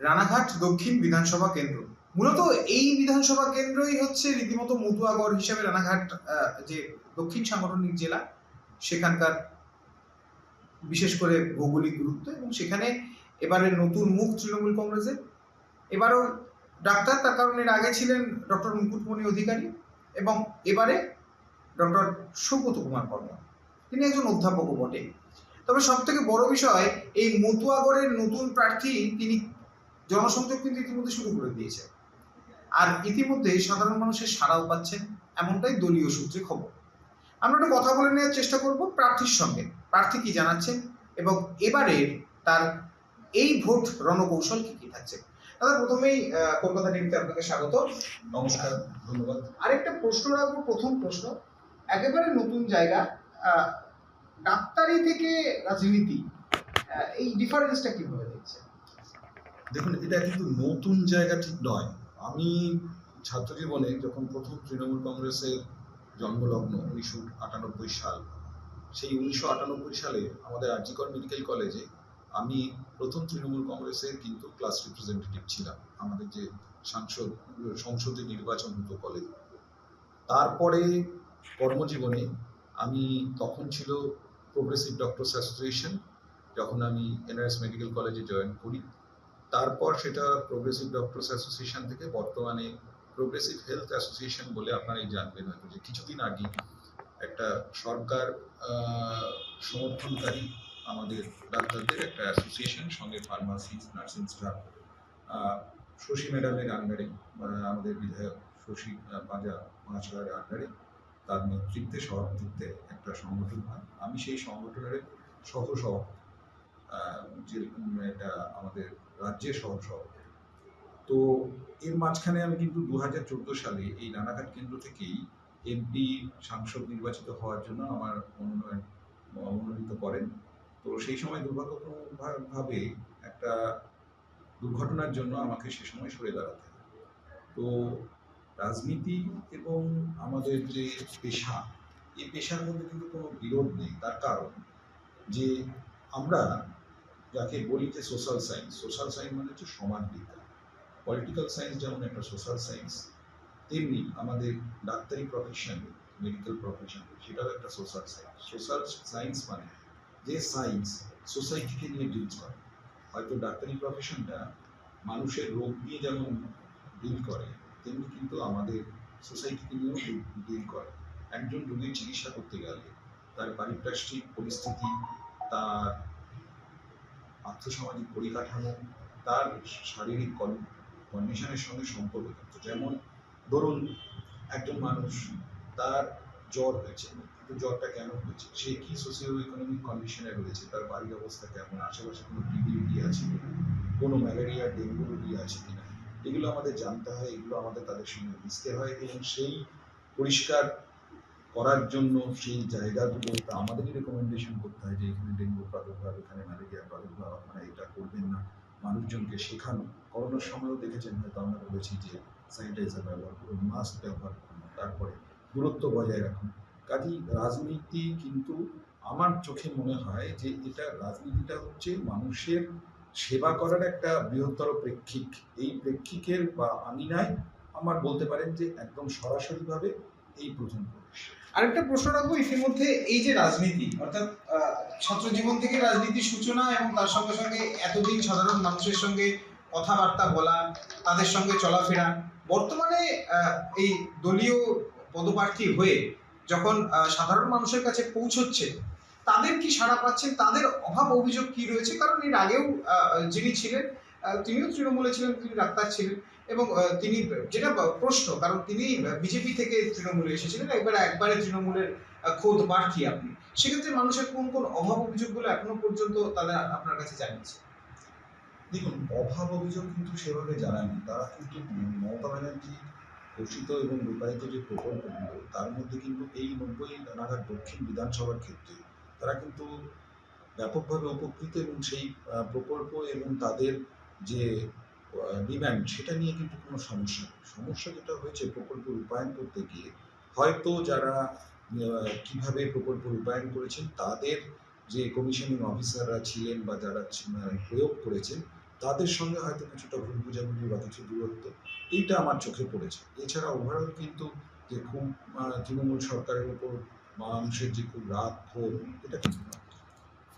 রানাঘাট দক্ষিণ বিধানসভা কেন্দ্র। মূলত এই বিধানসভা কেন্দ্রই হচ্ছে রীতিমতো মতুয়াগড় হিসেবে রানাঘাট যে দক্ষিণ সাংগঠনিক জেলা সেখানকার বিশেষ করে ভৌগোলিক গুরুত্ব, এবং সেখানে এবারে নতুন মুখ তৃণমূল কংগ্রেসের। এবারও ডাক্তার, তার কারণ এর আগে ছিলেন ডক্টর মুকুটমণি অধিকারী এবং এবারে ডক্টর সৌগত কুমার কর্ম। তিনি একজন অধ্যাপকও বটে। তবে সব থেকে বড় বিষয়, এই মতুয়াগড়ের নতুন প্রার্থী তিনি জনসংযোগ কিন্তু ইতিমধ্যে শুরু করে দিয়েছে, আর ইতিমধ্যে সাধারণ মানুষের সাড়াও পাচ্ছেন, এমনটাই দলীয় সূত্রে খবর। আমরা একটু কথা বলে নেওয়ার চেষ্টা করব প্রার্থীর সঙ্গে, প্রার্থী কি জানাচ্ছেন এবং এবারে তার এই ভোট রণকৌশল কি কি থাকছে। দাদা, প্রথমেই কলকাতা টিভিতে আপনাকে স্বাগত। নমস্কার, ধন্যবাদ। আরেকটা প্রশ্ন রাখবো, প্রথম প্রশ্ন, একেবারে নতুন জায়গা, ডাক্তারি থেকে রাজনীতি, এই ডিফারেন্সটা কিভাবে দেখছেন? দেখুন, এটা কিন্তু নতুন জায়গা ঠিক নয়। আমি ছাত্র জীবনে যখন প্রথম তৃণমূল কংগ্রেসের জন্মলগ্ন 1998 সাল, সেই 1998 সালে আমাদের আরজিকর মেডিকেল কলেজে আমি প্রথম তৃণমূল কংগ্রেসের কিন্তু ক্লাস রিপ্রেজেন্টেটিভ ছিলাম, আমাদের যে সংসদে নির্বাচন হতো কলেজে। তারপরে কর্মজীবনে আমি তখন ছিল প্রোগ্রেসিভ ডক্টরস অ্যাসোসিয়েশন, যখন আমি এনআরএস মেডিকেল কলেজে জয়েন করি। তারপর সেটা প্রোগ্রেসিভ ডক্টরস অ্যাসোসিয়েশন থেকে বর্তমানে প্রোগ্রেসিভ হেলথ অ্যাসোসিয়েশন বলে আপনারাই জানবেন হয়তো, যে কিছুদিন আগে একটা সরকার সমর্থনকারী আমাদের ডাক্তারদের একটা অ্যাসোসিয়েশন, সঙ্গে ফার্মাসিস্ট, নার্সিং স্টাফ, শশী ম্যাডামের আন্ডারে, আমাদের বিধায়ক শশী পাঁজা মহাশয়ের আন্ডারে, তার নেতৃত্বে সভাপতিত্বে একটা সংগঠন হয়। আমি সেই সংগঠনের যে এটা আমাদের রাজ্যের সহসভাপতি। তো এর মাঝখানে আমি কিন্তু 2014 সালে এই রানাঘাট কেন্দ্র থেকেই এমপি সাংসদ নির্বাচিত হওয়ার জন্য আমার মনোনীত করেন। তো সেই সময় দুর্ভাগ্যভাবে একটা দুর্ঘটনার জন্য আমাকে সে সময় সরে দাঁড়াতে হয়। তো রাজনীতি এবং আমাদের যে পেশা, এই পেশার মধ্যে কিন্তু কোনো বিরোধ নেই। তার কারণ যে আমরা যাকে বলি যে সোশ্যাল সায়েন্স মানে হচ্ছে সমাজবিজ্ঞান। পলিটিক্যাল সায়েন্স যেমন একটা সোশ্যাল সায়েন্স, তেমনি আমাদের ডাক্তারি প্রফেশন, মেডিকেল প্রফেশন, সেটাও একটা সোশ্যাল সায়েন্স। সোশ্যাল সায়েন্স মানে যে সায়েন্স সোসাইটিকে নিয়ে ডিল করে। হয়তো ডাক্তারি প্রফেশনটা মানুষের রোগ নিয়ে যেমন ডিল করে, তেমনি কিন্তু আমাদের সোসাইটিকে নিয়েও ডিল করে। একজন রোগীর চিকিৎসা করতে গেলে তার পারিপার্শ্বিক পরিস্থিতি, তার আর্থসামাজিক পরিকাঠামো, তার শারীরিক কন্ডিশনের সঙ্গে সম্পর্কিত। যেমন ধরুন, একজন মানুষ, তার জ্বর হয়েছে, কিন্তু জ্বরটা কেন হয়েছে, সে কি সোশিও ইকোনমিক কন্ডিশনে রয়েছে, তার বাড়ির অবস্থা কেমন, আশেপাশে কোনো টিবি রোগী আছে কিনা, কোনো ম্যালেরিয়া ডেঙ্গু রোগী আছে কিনা, এগুলো আমাদের জানতে হয়, এগুলো আমাদের তাদের সঙ্গে মিশতে হয়, এবং সেই পরিষ্কার করার জন্য সেই জায়গাগুলো আমাদেরই রেকমেন্ডেশন করতে হয় যে এখানে ডেঙ্গু প্রাদুর্ভাব, এখানে ম্যালেরিয়া প্রাদুর্ভাব, আপনারা এটা করবেন না, মানুষজনকে শেখানো। করোনার সময়ও দেখেছেন হয়তো, আমরা বলেছি যে স্যানিটাইজার ব্যবহার করুন, মাস্ক ব্যবহার করুন, তারপরে দূরত্ব বজায় রাখুন। কাজেই রাজনীতি কিন্তু আমার চোখে মনে হয় যে এটা রাজনীতিটা হচ্ছে মানুষের সেবা করার একটা বৃহত্তর প্রেক্ষিক। এই প্রেক্ষিকের বা আমিনায় আমার বলতে পারেন যে একদম সরাসরিভাবে এই প্রথম প্রবেশ। আরেকটা প্রশ্ন রাখবো, ইতিমধ্যে এই যে রাজনীতি, অর্থাৎ ছাত্র জীবন থেকে রাজনীতির সূচনা এবং তার সঙ্গে সঙ্গে এতদিন সাধারণ মানুষের সঙ্গে কথাবার্তা বলা, তাদের সঙ্গে চলাফেরা, বর্তমানে এই দলীয় পদপ্রার্থী হয়ে যখন সাধারণ মানুষের কাছে পৌঁছচ্ছে, তাদের কি সাড়া পাচ্ছেন, তাদের অভাব অভিযোগ কি রয়েছে? কারণ এর আগেও যিনি ছিলেন, তিনিও তৃণমূলে ছিলেন, তিনি ডাক্তার ছিলেন, এবং তিনি, যেটা প্রশ্ন, কারণ তিনি বিজেপি থেকে তৃণমূলে এসেছিলেন, একবারে তৃণমূলের খোদ প্রার্থী আপনি, সেক্ষেত্রে মানুষের কোন কোন অভাব অভিযোগগুলো এখনো পর্যন্ত তাদের আপনার কাছে জানিয়েছে? দেখুন, অভাব অভিযোগ কিন্তু সেভাবে জানায়নি। তারা কিন্তু মমতা ব্যানার্জি ঘোষিত এবং রূপায়িত যে প্রকল্পগুলো, তার মধ্যে কিন্তু এই 90 রানাঘাট দক্ষিণ বিধানসভার ক্ষেত্রে তারা কিন্তু ব্যাপকভাবে উপকৃত, এবং সেই প্রকল্প এবং তাদের যে ডিম্যান্ড, সেটা নিয়ে কিন্তু কোনো সমস্যা নেই। সমস্যা যেটা হয়েছে প্রকল্প রূপায়ণ করতে গিয়ে, হয়তো যারা কিভাবে প্রকল্প রূপায়ণ করেছেন, তাদের যে কমিশনিং অফিসাররা ছিলেন বা যারা প্রয়োগ করেছেন, তাদের সঙ্গে হয়তো কিছুটা ভুল বোঝাবুঝি বা কিছু দূরত্ব, এইটা আমার চোখে পড়েছে। এছাড়া ওভারঅল কিন্তু যে খুব তৃণমূল সরকারের উপর মানুষের যে খুব রাগ ক্ষোভ, এটা কিন্তু নয়।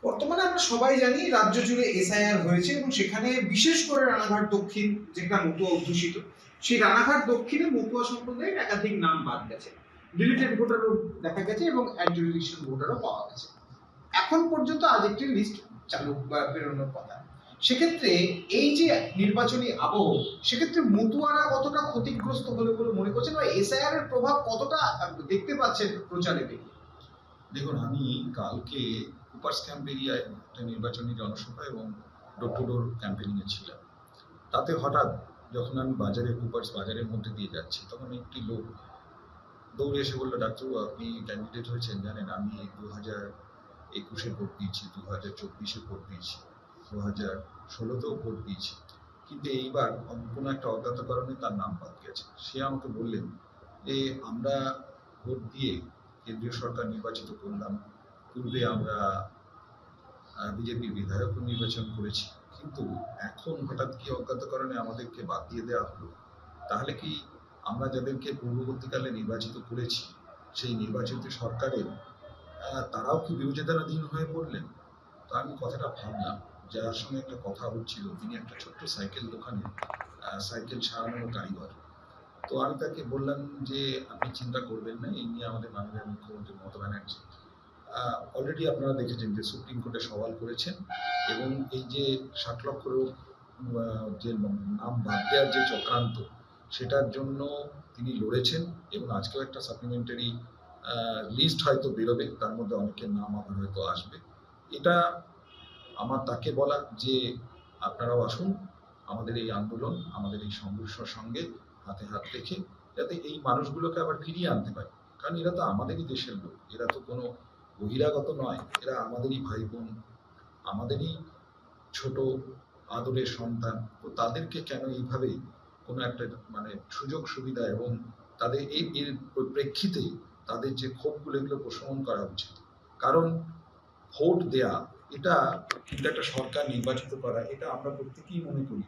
বর্তমানে আমরা সবাই জানি রাজ্য জুড়ে এসআইআর হয়েছে এবং সেখানে বিশেষ করে রানাঘাট দক্ষিণ, যেটা মতুয়া অধ্যুষিত, সেই রানাঘাট দক্ষিণে মতুয়া সম্প্রদায়ের একাধিক নাম বাদ গেছে, ডিলিটেড ভোটারও দেখা গেছে এবং অ্যাডজুডিকেশন ভোটারও পাওয়া গেছে। এখন পর্যন্ত আজ একটি লিস্ট চালু বা বেরোনোর কথা। সেক্ষেত্রে এই যে নির্বাচনী আবহ, সেক্ষেত্রে মতুয়ারা কতটা ক্ষতিগ্রস্ত হলে বলে মনে করছেন বা এসআইআর এর প্রভাব কতটা দেখতে পাচ্ছেন প্রচারে বেরিয়ে? দেখুন, আমি কালকে কুপার্স ক্যাম্প এরিয়ায় একটা নির্বাচনী জনসভা এবং ডোর টু ডোর ক্যাম্পেনিংয়ে ছিলাম। তাতে হঠাৎ যখন আমি কুপার্স বাজারের মধ্যে দিয়ে যাচ্ছি, তখন একটি লোক দৌড়ে এসে বললো, ডাক্তারবাবু আপনি ক্যান্ডিডেট হয়েছেন জানেন, আমি 2021-এ ভোট দিয়েছি, 2024-এ ভোট দিয়েছি, 2016-তেও ভোট দিয়েছি, কিন্তু এইবার কোনো একটা অজ্ঞাত কারণে তার নাম বাদ গেছে। সে আমাকে বললেন যে আমরা ভোট দিয়ে কেন্দ্রীয় সরকার নির্বাচিত করলাম, পূর্বে আমরা বিজেপির বিধায়ক নির্বাচন করেছি, কিন্তু এখন হঠাৎ কি অজ্ঞাত কারণে আমাদেরকে বাদ দিয়ে দেওয়া হলো, তাহলে কি আমরা যাদেরকে পূর্ববর্তীকালে নির্বাচিত করেছি সেই নির্বাচিত সরকারের তারাও কি বিবেচনাধীন হয়ে পড়লেন? তো আমি কথাটা ভাবলাম। যার সঙ্গে একটা কথা হচ্ছিল, তিনি একটা ছোট্ট সাইকেল দোকানে সাইকেল সারানোর কারিগর। তো আমি তাকে বললাম যে আপনি চিন্তা করবেন না, এই নিয়ে আমাদের মাননীয় মুখ্যমন্ত্রী মমতা ব্যানার্জি অলরেডি আপনারা দেখেছেন যে সুপ্রিম কোর্টে সওয়াল করেছেন এবং এই যে 60 লক্ষেরও যে নাম বাদ দেওয়ার যে চক্রান্ত, সেটার জন্য তিনি লড়েছেন এবং আজকেও একটা সাপ্লিমেন্টারি লিস্ট হয়তো বেরোবে, তার মধ্যে অনেকের নাম আবার হয়তো আসবে। এটা আমার তাকে বলা যে আপনারাও আসুন আমাদের এই আন্দোলন, আমাদের এই সংঘর্ষের সঙ্গে হাতে হাত রেখে, যাতে এই মানুষগুলোকে আবার ফিরিয়ে আনতে পারি। কারণ এরা তো আমাদেরই দেশের লোক, এরা তো কোনো বহিরাগত নয়, এরা আমাদেরই ভাই বোন, আমাদেরই ছোট আদরের সন্তান। তো তাদেরকে কেন এইভাবে কোনো একটা সুযোগ সুবিধা এবং তাদের এর প্রেক্ষিতে তাদের যে ক্ষোভগুলো, এগুলো প্রশমন করা উচিত। কারণ ভোট দেয়া, এটা কিন্তু একটা সরকার নির্বাচিত করা, এটা আমরা প্রত্যেকেই মনে করি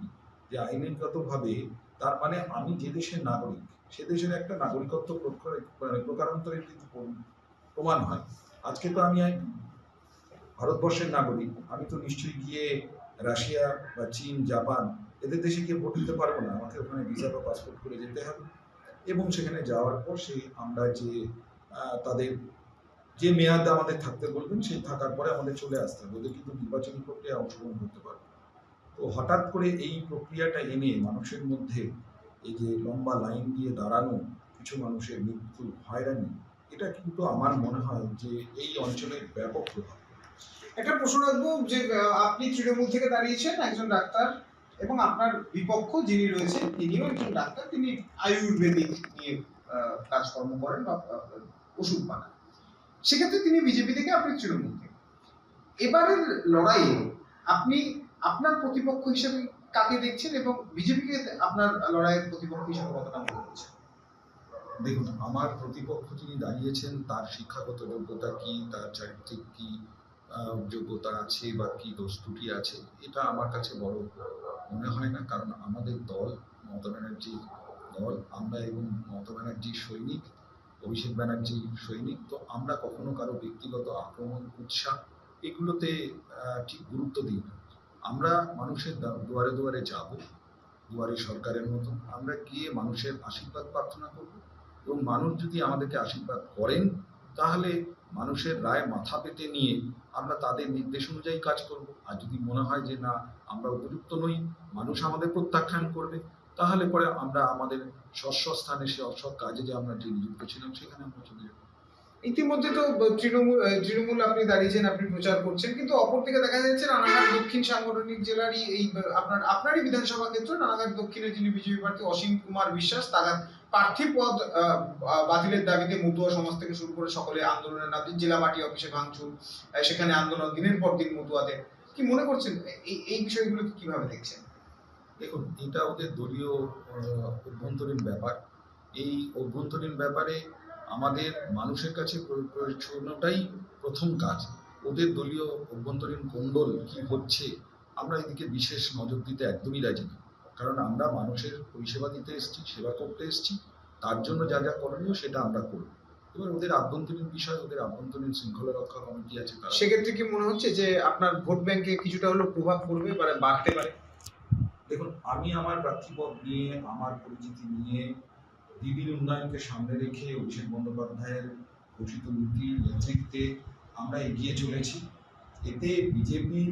যে আইনগতভাবে তার আমি যে দেশের নাগরিক, সে দেশের একটা নাগরিকত্ব প্রকারান্তরের কিন্তু প্রমাণ হয়। আজকে তো আমি ভারতবর্ষের নাগরিক, আমি তো নিশ্চয়ই গিয়ে রাশিয়া বা চীন, জাপান এদের দেশে গিয়ে ভোট দিতে পারবো না, আমাকে ওখানে ভিসা বা পাসপোর্ট করে যেতে হবে এবং সেখানে যাওয়ার পর আমরা যে তাদের যে মেয়াদ আমাদের থাকতে বলবেন, সেই থাকার পরে আমাদের চলে আসতে হবে, ওদের কিন্তু নির্বাচনী প্রক্রিয়া অংশগ্রহণ করতে পারবে। তো হঠাৎ করে এই প্রক্রিয়াটা এনে মানুষের মধ্যে এই যে লম্বা লাইন দিয়ে দাঁড়ানো, কিছু মানুষের মৃত্যু, হয়রানি, এটা কিন্তু আমার মনে হয় যে এই অঞ্চলের ব্যাপক প্রভাব। একটা প্রশ্ন রাখবো যে আপনি তৃণমূল থেকে দাঁড়িয়েছেন, একজন ডাক্তার, এবং আপনার বিপক্ষ যিনি রয়েছেন তিনিও একজন ডাক্তার, তিনি আয়ুর্বেদিক নিয়ে কাজকর্ম করেন বা ওষুধ বানান। সেক্ষেত্রে তিনি বিজেপি থেকে, আপনি তৃণমূল থেকে। এবারের লড়াইয়ে আপনি আপনার প্রতিপক্ষ হিসেবে কাকে দেখছেন এবং বিজেপিকে আপনার লড়াইয়ের প্রতিপক্ষ হিসেবে কতটা মনে করছেন? দেখুন, আমার প্রতিপক্ষ যিনি দাঁড়িয়েছেন তার শিক্ষাগত যোগ্যতা কি, তার চারিত্রিক কি যোগ্যতা আছে বা কি দোষ ত্রুটি আছে, এটা আমার কাছে বড় মনে হয় না। কারণ আমাদের দল মমতা ব্যানার্জি দল, আমরা এবং মমতা ব্যানার্জির সৈনিক, অভিষেক ব্যানার্জির সৈনিক। তো আমরা কখনো কারো ব্যক্তিগত আক্রমণ, উৎসাহ এগুলোতে ঠিক গুরুত্ব দিই না। আমরা মানুষের দুয়ারে দুয়ারে যাব, দুয়ারে সরকারের মতো আমরা গিয়ে মানুষের আশীর্বাদ প্রার্থনা করব এবং মানুষ যদি আমাদেরকে আশীর্বাদ করেন, তাহলে মানুষের রায় মাথা পেতে নিয়ে আমরা তাদের নির্দেশ অনুযায়ী কাজ করব। আর যদি মনে হয় যে না, আমরা উপযুক্ত নই, মানুষ আমাদের প্রত্যাখ্যান করবে, তাহলে পরে আমরা আমাদের স্বস্থানে, সে অসৎ কাজে যে আমরা যে নিযুক্ত ছিলাম সেখানে আমরা চলে যাব। ইতিমধ্যে তো তৃণমূল আপনি দাঁড়িয়েছেন, আপনি প্রচার করছেন, কিন্তু অপর থেকে দেখা যাচ্ছে রানাঘাট দক্ষিণ সাংগঠনিক জেলারই এই আপনারই বিধানসভা ক্ষেত্র রানাঘাট দক্ষিণের যিনি বিজেপি প্রার্থী অসীম কুমার বিশ্বাস, তার প্রার্থী পদ বাতিলের দাবিতে মতুয়া সমাজ থেকে শুরু করে সকলে আন্দোলনের নামে জেলা পার্টি অফিসে ভাঙচুর, সেখানে আন্দোলন দিনের পর দিন মতুয়াদের। কি মনে করছেন এই বিষয়গুলো কিভাবে দেখছেন? দেখুন, এটা ওদের দলীয় অভ্যন্তরীণ ব্যাপার। এই অভ্যন্তরীণ ব্যাপারে আমাদের মানুষের কাছে পৌঁছানোটাই প্রথম কাজ। ওদের দলীয় অভ্যন্তরীণ কোন্দল কি হচ্ছে, আমরা এদিকে বিশেষ নজর দিতে একদমই রাজি নই। কারণ আমরা মানুষের পরিষেবা দিতে এসেছি, সেবা করতে এসেছি, তার জন্য যা যা করণীয় সেটা আমরা করব। এবার ওদের আভ্যন্তরীণ বিষয়, ওদের আভ্যন্তরীণ শৃঙ্খলা রক্ষা কমিটি আছে, তারা। সেক্ষেত্রে কি মনে হচ্ছে যে আপনার ভোট ব্যাংকে কিছুটা হলেও প্রভাব পড়বে বা বাড়তে পারে? দেখুন, আমি আমার প্রার্থীপদ নিয়ে, আমার পরিচিতি নিয়ে, দিদির উন্নয়নকে সামনে রেখে অভিষেক বন্দ্যোপাধ্যায়ের ঘোষিত নীতির নেতৃত্বে আমরা এগিয়ে চলেছি। এতে বিজেপির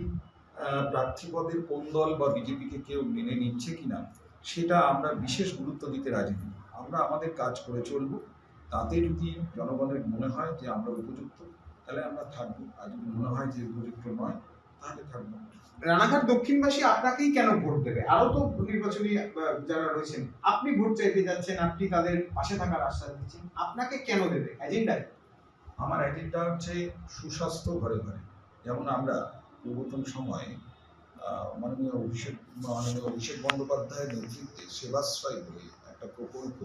প্রার্থীপদের কোন দল বা বিজেপিকে কেউ মেনে নিচ্ছে কিনা সেটা আমরা বিশেষ গুরুত্ব দিতে রাজি নই। আমরা আমাদের কাজ করে চলব। তাতে যদি জনগণের মনে হয় যে আমরা উপযুক্ত, তাহলে আমরা থাকবো, আর যদি মনে হয় যে উপযুক্ত নয়, তাহলে থাকবো না। রানাঘাট দক্ষিণবাসী আপনাকেই কেন ভোট দেবে? আরো তো নির্বাচনী যারা রয়েছেন, আপনি ভোট চাইতে যাচ্ছেন, আপনি তাদের পাশে থাকার আশ্বাস দিচ্ছেন, আপনাকে কেন দেবে? এজেন্ডা? আমার এজেন্ডা হচ্ছে সুস্বাস্থ্য ঘরে ঘরে। যেমন আমরা পূর্বতন সময়ে মাননীয় অভিষেক বন্দ্যোপাধ্যায়ের নেতৃত্বে সেবাশ্রয় বলে একটা প্রকল্প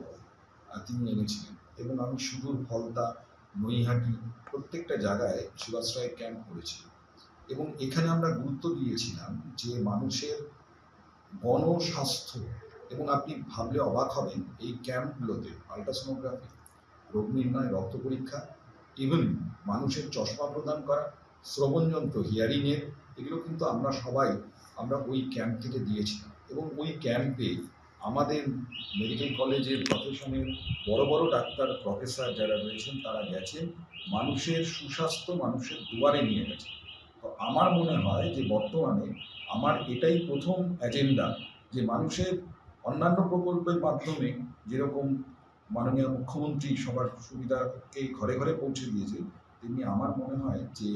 তিনি এনেছিলেন, এবং আমি সুদূর ফলতা, নৈহাটি প্রত্যেকটা জায়গায় সেবাশ্রয় ক্যাম্প করেছি। এবং এখানে আমরা গুরুত্ব দিয়েছিলাম যে মানুষের গণস্বাস্থ্য, এবং আপনি ভাবলে অবাক হবেন, এই ক্যাম্পগুলোতে আল্ট্রাসোনোগ্রাফি, রোগ নির্ণয়, রক্ত পরীক্ষা, ইভেন মানুষের চশমা প্রদান করা, শ্রবণযন্ত্র, হিয়ারিংয়ের, এগুলো কিন্তু আমরা ওই ক্যাম্প থেকে দিয়েছিলাম। এবং ওই ক্যাম্পে আমাদের মেডিকেল কলেজের প্রফেশনের বড় বড় ডাক্তার, প্রফেসর যারা রয়েছেন, তারা গেছেন, মানুষের সুস্বাস্থ্য মানুষের দুয়ারে নিয়ে গেছে। তো আমার মনে হয় যে বর্তমানে আমার এটাই প্রথম এজেন্ডা, যে মানুষের অন্যান্য প্রকল্পের মাধ্যমে যেরকম মাননীয় মুখ্যমন্ত্রী সবার সুবিধাকে ঘরে ঘরে পৌঁছে দিয়েছে, তেমনি আমার মনে হয় যে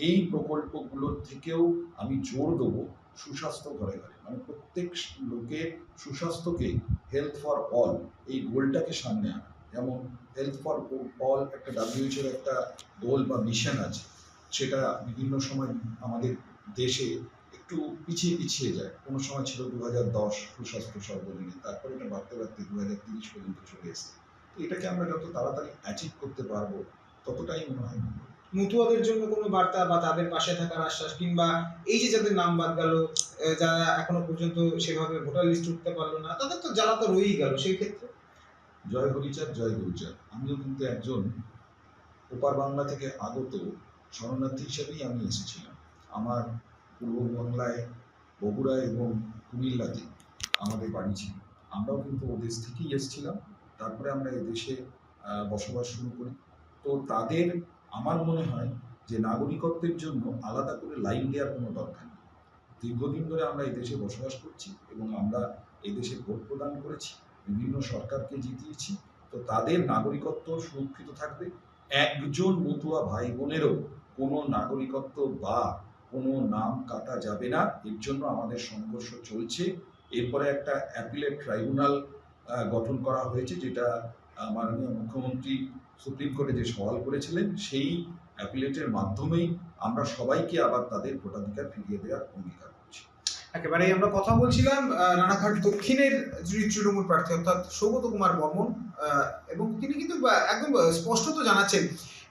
এই প্রকল্পগুলোর থেকেও আমি জোর দেবো সুস্বাস্থ্য ঘরে ঘরে, মানে প্রত্যেক লোকের সুস্বাস্থ্যকে, হেলথ ফর অল, এই গোলটাকে সামনে আনা। যেমন হেলথ ফর অল একটা WHO একটা গোল বা মিশন আছে, সেটা বিভিন্ন সময় আমাদের দেশে একটু পিছিয়ে যায়। কোনো সময় ছিল 2010 সুস্বাস্থ্য সর্বজনীন, তারপরে এটা বাড়তে 2030 পর্যন্ত চলে এসেছে। তো এটাকে আমরা যত তাড়াতাড়ি অ্যাচিভ করতে পারবো, ততটাই মনে হয় ভালো। মতুয়াদের জন্য কোনো বার্তা বা তাদের পাশে থাকার আশ্বাস, কিংবা এই যে যাদের নাম বাদ গেল, যারা এখনো পর্যন্ত সেভাবে ভোটার লিস্ট উঠতে পারলো না, তাদের তো জ্বালা তো রয়েই গেল, সেই ক্ষেত্রে? জয় হরিচাঁদ, জয় হরিচাঁদ। আমিও কিন্তু একজন ওপার বাংলা থেকে আগত শরণার্থী হিসেবেই আমি এসেছিলাম। আমার পূর্ববাংলায় বগুড়া এবং কুমিল্লাতে আমাদের বাড়ি ছিল। আমরাও কিন্তু ও দেশ থেকেই এসেছিলাম, তারপরে আমরা এদেশে বসবাস শুরু করি। তো তাদের, আমার মনে হয় যে নাগরিকত্বের জন্য আলাদা করে লাইন দেওয়ার কোনো দরকার নেই। দীর্ঘদিন ধরে আমরা এদেশে বসবাস করছি এবং আমরা এদেশে ভোট প্রদান করেছি, বিভিন্ন সরকারকে জিতিয়েছি। তো তাদের নাগরিকত্ব সুরক্ষিত থাকবে। একজন মতুয়া ভাই বোনেরও কোনো নাগরিকত্ব বা কোনো নাম কাটা যাবে না। এর জন্য আমাদের সংঘর্ষ চলছে। এরপরে একটা অ্যাপিলেট ট্রাইব্যুনাল গঠন করা হয়েছে, যেটা মাননীয় মুখ্যমন্ত্রী সুপ্রিম কোর্টে যে সওয়াল করেছিলেন, সেই অ্যাপিলেটের মাধ্যমেই আমরা সবাইকে আবার তাদের ভোটাধিকার ফিরিয়ে দেওয়ার অঙ্গীকার করছি। একেবারেই আমরা কথা বলছিলাম রানাঘাট দক্ষিণের যিনি তৃণমূল প্রার্থী, অর্থাৎ সৌগত কুমার বর্মন, এবং তিনি কিন্তু একদম স্পষ্টত জানাচ্ছেন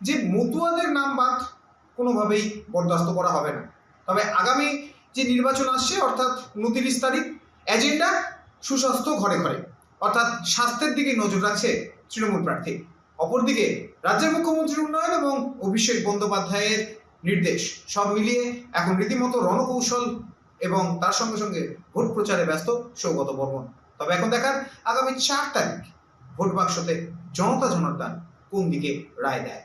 যে মতুয়াদের নাম বাদ কোনোভাবেই বরদাস্ত করা হবে না। তবে আগামী যে নির্বাচন আসছে, অর্থাৎ 29 তারিখ, এজেন্ডা সুস্বাস্থ্য ঘরে ঘরে, অর্থাৎ স্বাস্থ্যের দিকে নজর রাখছে তৃণমূল প্রার্থী। অপরদিকে রাজ্যের মুখ্যমন্ত্রীর উন্নয়ন এবং অভিষেক বন্দ্যোপাধ্যায়ের নির্দেশ, সব মিলিয়ে এখন রীতিমতো রণকৌশল এবং তার সঙ্গে সঙ্গে ভোট প্রচারে ব্যস্ত সৌগত বর্মন। তবে এখন দেখার আগামী 4 তারিখ ভোট বাক্সতে জনতা জনার্দন কোন দিকে রায় দেয়।